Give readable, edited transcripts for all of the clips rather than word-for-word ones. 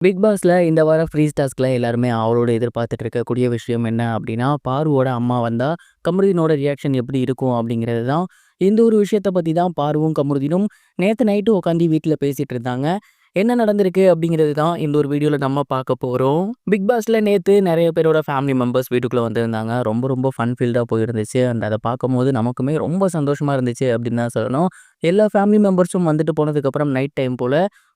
Big பாஸ்ல இந்த வாரம் ஃப்ரீஸ் டாஸ்க்ல எல்லாருமே ஆவலோட எதிர்பார்த்துட்டு இருக்கக்கூடிய விஷயம் என்ன அப்படின்னா, பாருவோட அம்மா வந்தா கமருதீனோட ரியாக்ஷன் எப்படி இருக்கும் அப்படிங்கிறது தான். இந்த ஒரு விஷயத்த பத்தி தான் பாருவும், கமருதீனும் நேத்து நைட்டு உட்காந்து வீட்ல பேசிட்டு இருந்தாங்க. என்ன நடந்திருக்கு அப்படிங்கிறது தான் இந்த ஒரு வீடியோல நம்ம பார்க்க போறோம். பிக் பாஸ்ல நேத்து நெறைய பேரோட ஃபேமிலி மெம்பர்ஸ் வீட்டுக்குள்ள வந்திருந்தாங்க. ரொம்ப ரொம்ப ஃபன் ஃபீல்டா போயிருந்துச்சு. அத பார்க்கும்போது நமக்குமே ரொம்ப சந்தோஷமா இருந்துச்சு அப்படின்னு தான் சொல்லணும். எல்லா ஃபேமிலி மெம்பர்ஸும் வந்துட்டு போனதுக்கப்புறம் நைட் டைம் போல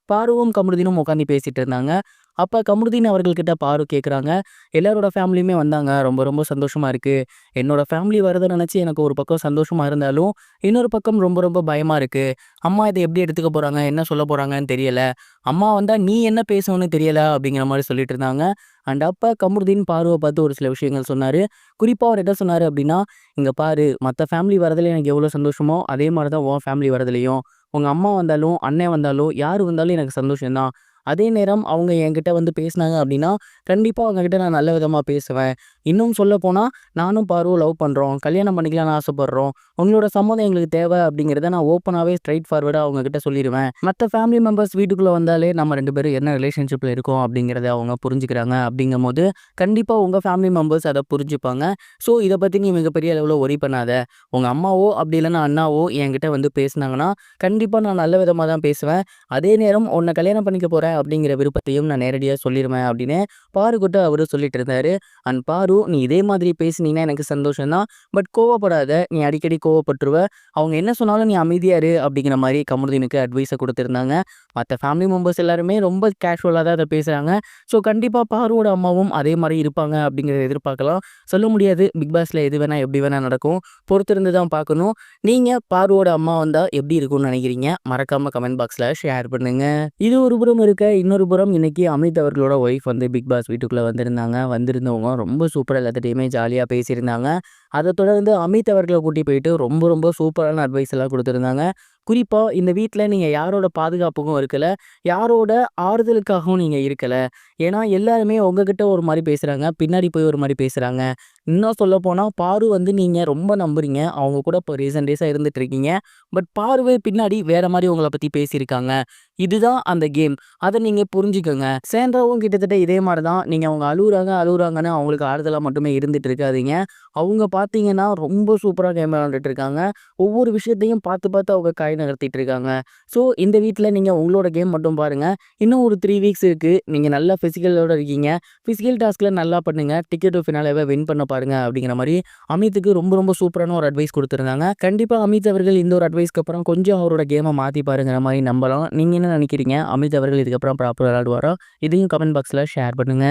பாருவும், கமருதீனும் உட்காந்து பேசிட்டு இருந்தாங்க. அப்ப கமருதீன் அவர்கள்கிட்ட பாரு கேட்குறாங்க, "எல்லாரோட ஃபேமிலியுமே வந்தாங்க. ரொம்ப ரொம்ப சந்தோஷமா இருக்கு. என்னோட ஃபேமிலி வரத நெனச்சு எனக்கு ஒரு பக்கம் சந்தோஷமா இருந்தாலும், இன்னொரு பக்கம் ரொம்ப ரொம்ப பயமா இருக்கு. அம்மா இத எப்படி எடுத்துக்க போறாங்க? என்ன சொல்ல போறாங்கன்னு தெரியல. அம்மா வந்தா நீ என்ன பேசணும்னு தெரியல." அப்படிங்கிற மாரி சொல்லிட்டு இருந்தாங்க. அண்ட் அப்ப கமருதீன் பாருவ பார்த்து ஒரு சில விஷயங்கள் சொன்னாரு. குறிப்பா அவர் என்ன சொன்னாரு அப்படின்னா, "இங்க பாரு, மத்த ஃபேமிலி வரதுல எனக்கு எவ்வளோ சந்தோஷமோ, அதே மாரி தான் உன் ஃபேமிலி வரதுலயும். உங்க அம்மா வந்தாலும், அண்ணன் வந்தாலும், யாரு வந்தாலும் எனக்கு சந்தோஷம் தான். அதே நேரம் அவங்க என்கிட்ட வந்து பேசினாங்க அப்படின்னா, கண்டிப்பா அவங்ககிட்ட நான் நல்ல விதமா பேசுவேன். இன்னும் சொல்லப்போனா, நானும் பாருவும் லவ் பண்றோம். கல்யாணம் பண்ணிக்கலாம்னு ஆசைப்படுறோம். உங்களோட சம்மதம் எங்களுக்கு தேவை அப்படிங்கிறத நான் ஓப்பனாவே ஸ்ட்ரெய்ட் ஃபார்வர்டா அவங்க கிட்ட சொல்லிருவேன். மத்த ஃபேமிலி மெம்பர்ஸ் வீட்டுக்குள்ள வந்தாலே நம்ம 2 பேரும் என்ன ரிலேஷன்ஷிப்ல இருக்கோம் அப்படிங்கிறத அவங்க புரிஞ்சுக்கிறாங்க. அப்படிங்கும்போது, கண்டிப்பா உங்க ஃபேமிலி மெம்பர்ஸ் அத புரிஞ்சுப்பாங்க. ஸோ இத பத்தி நீ மிகப்பெரிய அளவுல வொரி பண்ணாத. உங்க அம்மாவோ, அப்படி இல்லன்னா அண்ணாவோ என்கிட்ட வந்து பேசினாங்கன்னா, கண்டிப்பா நான் நல்ல விதமா தான் பேசுவேன். அதே நேரம் உன்ன கல்யாணம் பண்ணிக்க போறேன் அப்படிங்கிற விருப்பத்தையும் நான் நேரடியா சொல்லிருவேன் அப்படின்னு பாருகிட்ட அவரு சொல்லிட்டு இருந்தாரு. அண்ட் பாரு, நீ இதே மாதிரி பேசுனீன்னா எனக்கு சந்தோஷம் தான். பட் கோவப்படாத. நீ அடிக்கடி கோவப்பட்டுருவ. அவங்க என்ன சொன்னாலும் நீ அமைதியா இரு அப்படிங்கிற மாரி கமருதீனுக்கு அட்வைஸ குடுத்திருந்தாங்க. மத்த ஃபேமிலி மெம்பர்ஸ் எல்லாருமே ரொம்ப கேஷுவலா தான் அத பேசுறாங்க. ஸோ கண்டிப்பா பாருவோட அம்மாவும் அதே மாரி இருப்பாங்க அப்படிங்கிறத எதிர்பார்க்கலாம். சொல்ல முடியாது. பிக் பாஸ்ல எது வேணா எப்படி வேணா நடக்கும். பொறுத்திருந்து தான் பார்க்கணும். நீங்க பார்வோட அம்மா வந்தா எப்படி இருக்கும்னு நினைக்கிறீங்க? மறக்காம கமெண்ட் பாக்ஸ்ல ஷேர் பண்ணுங்க. இது ஒரு புறம் இருக்க, இன்னொரு புறம் இன்னைக்கு அமித் அவர்களோட ஒய்ஃப் வந்து பிக் பாஸ் வீட்டுக்குள்ள வந்திருந்தாங்க. வந்திருந்தவங்க ரொம்ப சூப்பரா எல்லாத்துட்டயுமே ஜாலியா பேசியிருந்தாங்க. அத தொடர்ந்து அமித் அவர்கள கூட்டி போயிட்டு ரொம்ப ரொம்ப சூப்பரான அட்வைஸ் எல்லாம் குடுத்திருந்தாங்க. குறிப்பா இந்த வீட்ல நீங்க யாரோட பாதுகாப்புக்கும் இருக்கல, யாரோட ஆறுதலுக்காகவும் நீங்க இருக்கல. ஏன்னா எல்லாருமே உங்ககிட்ட ஒரு மாரி பேசுறாங்க. பின்னாடி போய் ஒரு மாரி பேசுறாங்க. இன்னும் சொல்லப்போனா பாரு வந்து நீங்க ரொம்ப நம்புறீங்க. அவங்க கூட இப்போ ரீசன்ட் டேஸா இருந்துட்டு இருக்கீங்க. பட் பாருவே பின்னாடி வேற மாரி உங்கள பத்தி பேசியிருக்காங்க. இதுதான் அந்த கேம். அத நீங்க புரிஞ்சுக்கங்க. சேண்ட்ராவும் கிட்டத்தட்ட இதே மாரி தான். நீங்க அவங்க அழுவுறாங்கன்னு அவங்களுக்கு ஆறுதலா மட்டுமே இருந்துட்டு இருக்காதீங்க. அவங்க பார்த்தீங்கன்னா, ரொம்ப சூப்பரா கேம் விளையாண்டுட்டு இருக்காங்க. ஒவ்வொரு விஷயத்தையும் பார்த்து பார்த்து அவங்க காய் நகர்த்திட்டு இருக்காங்க. ஸோ இந்த வீட்ல நீங்க உங்களோட கேம் மட்டும் பாருங்க. இன்னும் ஒரு 3 வீக்ஸ் இருக்கு. நீங்க நல்லா பிசிக்கலோட இருக்கீங்க. பிசிக்கல் டாஸ்க்ல நல்லா பண்ணுங்க. டிக்கெட் டு ஃபினாலேவ வின் பண்ண பாருங்க அப்படிங்கிற மாரி அமித்துக்கு ரொம்ப ரொம்ப சூப்பரான ஒரு அட்வைஸ் குடுத்திருந்தாங்க. கண்டிப்பா அமித் அவர்கள் இந்த ஒரு அட்வைஸ்க்கு அப்புறம் கொஞ்சம் அவரோட கேம மாத்தி பாருங்கிற மாரி நம்பலாம். நீங்க என்ன நினைக்கிறீங்க? அமித் அவர்கள் இதுக்கப்புறம் ப்ராப்பரா விளையாடுவாரா? இதையும் கமெண்ட் பாக்ஸ்ல ஷேர் பண்ணுங்க.